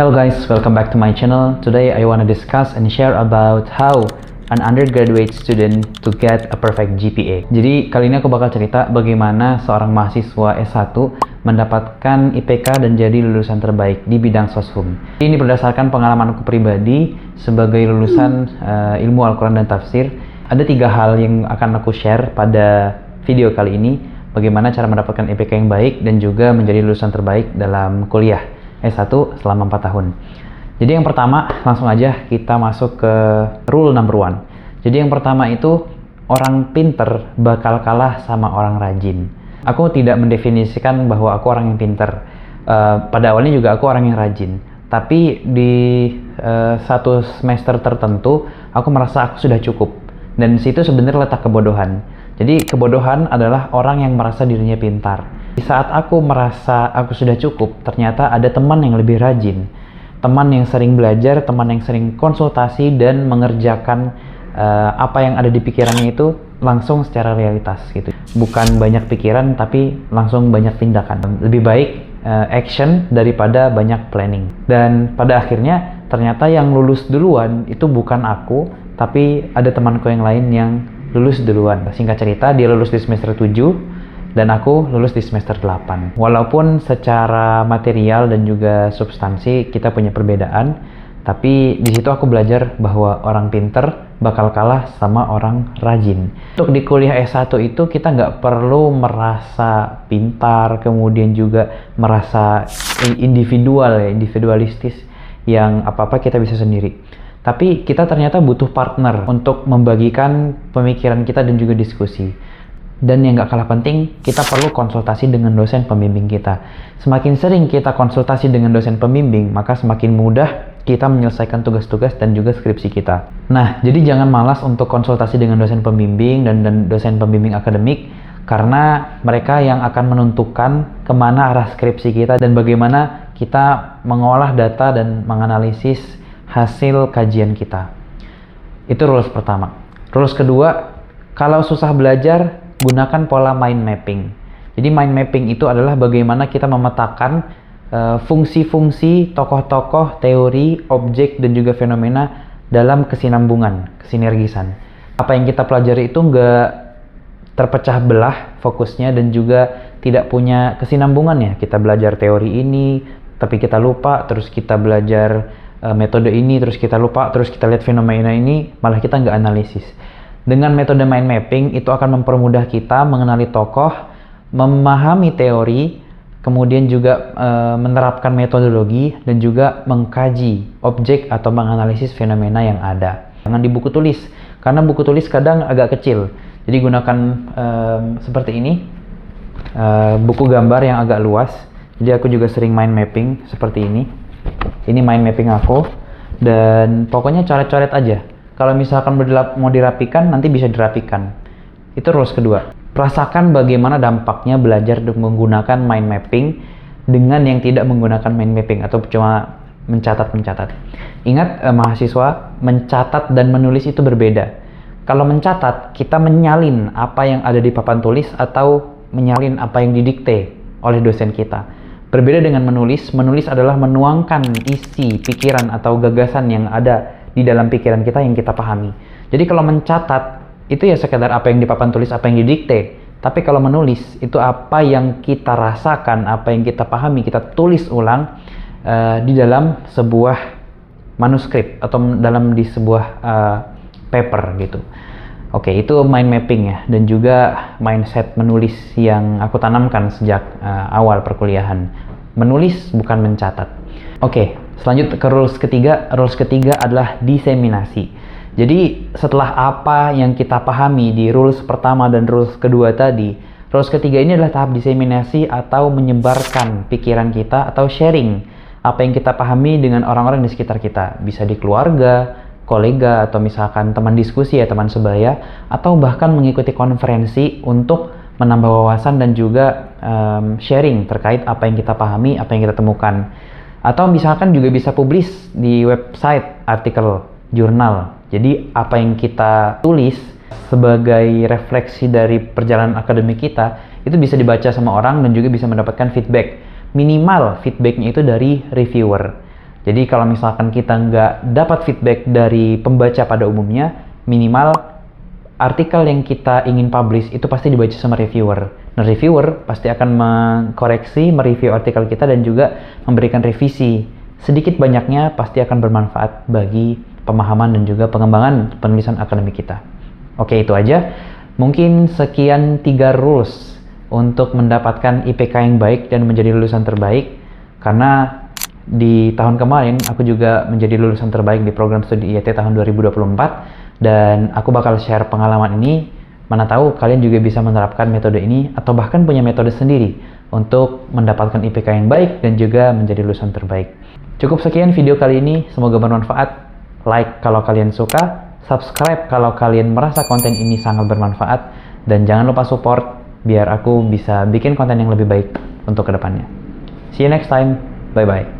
Hello guys, welcome back to my channel. Today I want to discuss and share about how an undergraduate student to get a perfect GPA. Jadi kali ini aku bakal cerita bagaimana seorang mahasiswa S1 mendapatkan IPK dan jadi lulusan terbaik di bidang soshum. Ini berdasarkan pengalamanku pribadi sebagai lulusan ilmu Al-Quran dan Tafsir. Ada 3 hal yang akan aku share pada video kali ini. Bagaimana cara mendapatkan IPK yang baik dan juga menjadi lulusan terbaik dalam kuliah S1 selama 4 tahun. Jadi yang pertama, langsung aja kita masuk ke rule number 1. Jadi yang pertama itu, orang pinter bakal kalah sama orang rajin. Aku tidak mendefinisikan bahwa aku orang yang pinter. Pada awalnya juga aku orang yang rajin. Tapi di satu semester tertentu, aku merasa aku sudah cukup. Dan situ sebenarnya letak kebodohan. Jadi kebodohan adalah orang yang merasa dirinya pintar. Di saat aku merasa aku sudah cukup, ternyata ada teman yang lebih rajin. Teman yang sering belajar, teman yang sering konsultasi dan mengerjakan apa yang ada di pikirannya itu langsung secara realitas gitu. Bukan banyak pikiran tapi langsung banyak tindakan. Lebih baik action daripada banyak planning. Dan pada akhirnya ternyata yang lulus duluan itu bukan aku, tapi ada temanku yang lain yang lulus duluan. Singkat cerita, dia lulus di semester 7 dan aku lulus di semester 8. Walaupun secara material dan juga substansi kita punya perbedaan, tapi di situ aku belajar bahwa orang pinter bakal kalah sama orang rajin. Untuk di kuliah S1 itu kita nggak perlu merasa pintar, kemudian juga merasa individualistis yang apa-apa kita bisa sendiri. Tapi kita ternyata butuh partner untuk membagikan pemikiran kita dan juga diskusi. Dan yang gak kalah penting, kita perlu konsultasi dengan dosen pembimbing kita. Semakin sering kita konsultasi dengan dosen pembimbing, maka semakin mudah kita menyelesaikan tugas-tugas dan juga skripsi kita. Nah, jadi jangan malas untuk konsultasi dengan dosen pembimbing dan dosen pembimbing akademik, karena mereka yang akan menentukan kemana arah skripsi kita dan bagaimana kita mengolah data dan menganalisis hasil kajian kita. Itu rules pertama. Rules kedua, kalau susah belajar, gunakan pola mind mapping. Jadi mind mapping itu adalah bagaimana kita memetakan fungsi-fungsi, tokoh-tokoh, teori, objek, dan juga fenomena dalam kesinambungan, kesinergisan. Apa yang kita pelajari itu nggak terpecah belah fokusnya dan juga tidak punya kesinambungannya. Kita belajar teori ini, tapi kita lupa, terus kita belajar metode ini, terus kita lupa, terus kita lihat fenomena ini, malah kita nggak analisis. Dengan metode mind mapping, itu akan mempermudah kita mengenali tokoh, memahami teori, kemudian juga menerapkan metodologi, dan juga mengkaji objek atau menganalisis fenomena yang ada. Jangan di buku tulis, karena buku tulis kadang agak kecil. Jadi gunakan seperti ini, buku gambar yang agak luas. Jadi aku juga sering mind mapping seperti ini. Ini mind mapping aku, dan pokoknya coret-coret aja. Kalau misalkan mau dirapikan, nanti bisa dirapikan. Itu rules kedua. Rasakan bagaimana dampaknya belajar menggunakan mind mapping dengan yang tidak menggunakan mind mapping atau cuma mencatat. Ingat, mahasiswa, mencatat dan menulis itu berbeda. Kalau mencatat, kita menyalin apa yang ada di papan tulis atau menyalin apa yang didikte oleh dosen kita. Berbeda dengan menulis adalah menuangkan isi, pikiran, atau gagasan yang ada di dalam pikiran kita yang kita pahami. Jadi kalau mencatat, itu ya sekedar apa yang di papan tulis, apa yang didikte. Tapi kalau menulis, itu apa yang kita rasakan, apa yang kita pahami, kita tulis ulang di dalam sebuah manuskrip atau di sebuah paper gitu. Oke, itu mind mapping ya, dan juga mindset menulis yang aku tanamkan sejak awal perkuliahan. Menulis bukan mencatat. Oke, selanjut ke rules ketiga. Rules ketiga adalah diseminasi. Jadi setelah apa yang kita pahami di rules pertama dan rules kedua tadi, rules ketiga ini adalah tahap diseminasi atau menyebarkan pikiran kita atau sharing apa yang kita pahami dengan orang-orang di sekitar kita. Bisa di keluarga, kolega, atau misalkan teman diskusi ya, teman sebaya, atau bahkan mengikuti konferensi untuk menambah wawasan dan juga sharing terkait apa yang kita pahami, apa yang kita temukan. Atau misalkan juga bisa publish di website, artikel, jurnal. Jadi apa yang kita tulis sebagai refleksi dari perjalanan akademik kita, itu bisa dibaca sama orang dan juga bisa mendapatkan feedback. Minimal feedbacknya itu dari reviewer. Jadi kalau misalkan kita nggak dapat feedback dari pembaca pada umumnya, minimal artikel yang kita ingin publish itu pasti dibaca sama reviewer. Nah, reviewer pasti akan mengkoreksi, mereview artikel kita dan juga memberikan revisi. Sedikit banyaknya pasti akan bermanfaat bagi pemahaman dan juga pengembangan penulisan akademik kita. Oke, itu aja. Mungkin sekian 3 rules untuk mendapatkan IPK yang baik dan menjadi lulusan terbaik. Karena di tahun kemarin aku juga menjadi lulusan terbaik di program studi IET tahun 2024 dan aku bakal share pengalaman ini. Mana tahu kalian juga bisa menerapkan metode ini atau bahkan punya metode sendiri untuk mendapatkan IPK yang baik dan juga menjadi lulusan terbaik. Cukup sekian video kali ini, semoga bermanfaat. Like kalau kalian suka, subscribe kalau kalian merasa konten ini sangat bermanfaat, dan jangan lupa support biar aku bisa bikin konten yang lebih baik untuk kedepannya. See you next time, bye bye.